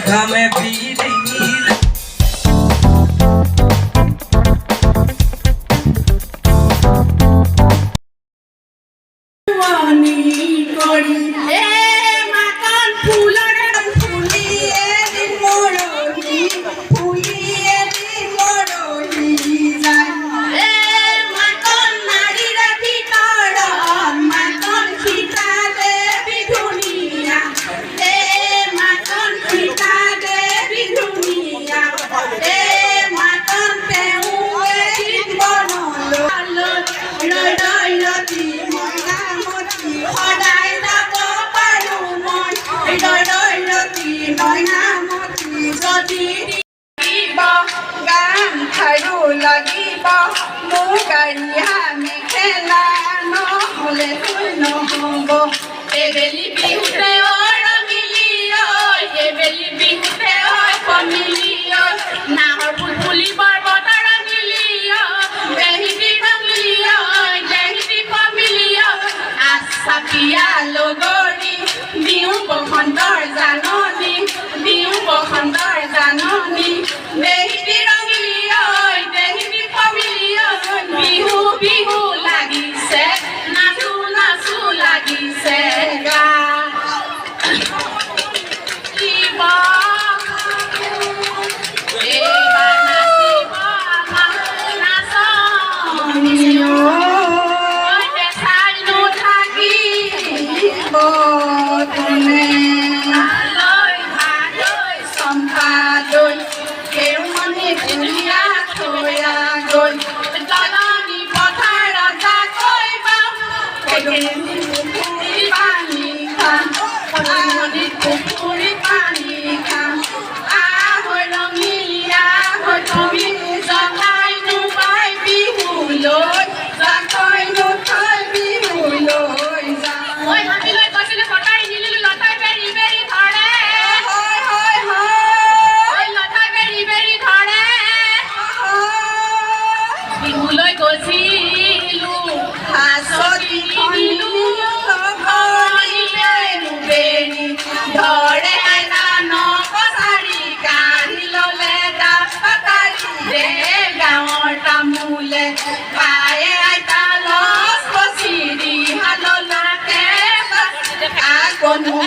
ঘামে পিড়িৰ লাগিব মুগাৰিয়া মেখেলা নহ'লে নহ'ব এবেলি বিহুতে ৰঙিলি এবেলি বিহুতে কমিলি নাহৰ ফুল ফুলিবৰ বতৰ ৰঙিলি দেহিবি ৰঙিলি দেহিবি কমিলি আচাপিয়া লগৰী বিহু বসন্তৰ জাননী বিহু বসন্তৰ জাননী দেহিবি ৰঙিলি দেহিবি কমিলি বিহু বিহু লাগিছে নাচো নাচো লাগিছে গা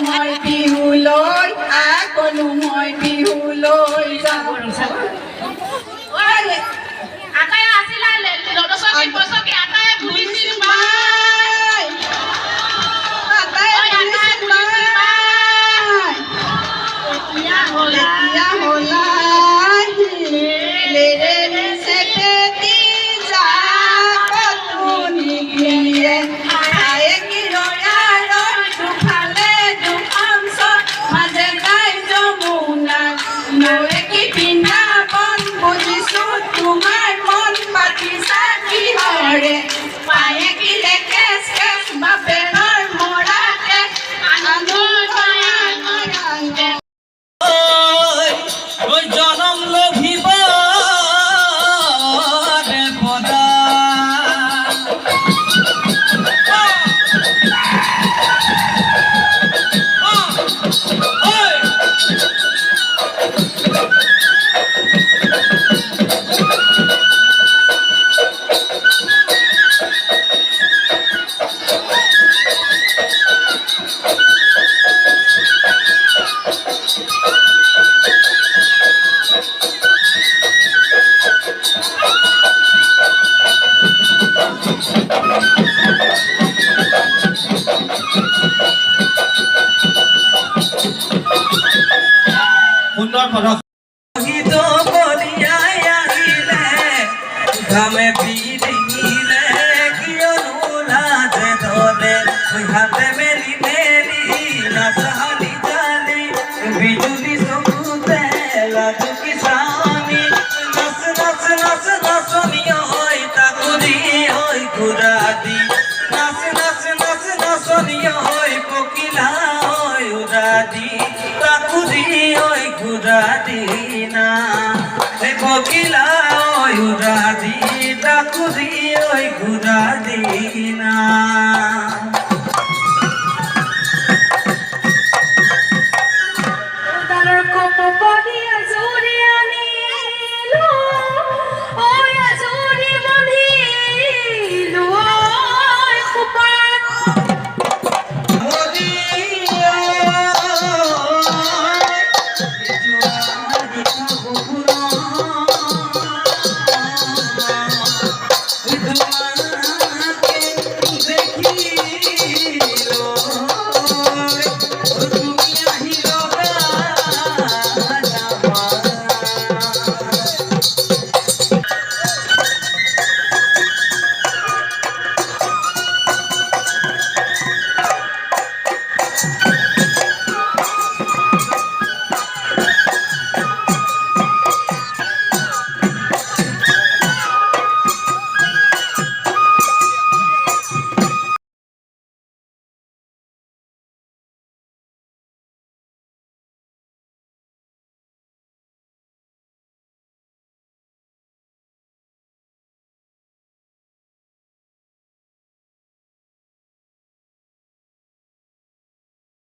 মই বিহুলৈ আকনো মই বিহুলৈ যাওঁ আটাই আছিলা লদচকি বচকি আটাই ভুলিছিল মাই আটাই ভুলিছিল মাই এতিয়া হলা লেৰে সেতেতি যা কতুনি গিয়ে আয়ে কি ৰয়া সুন্দৰ পদক গীত কলিয়াই আহিলে ঘামে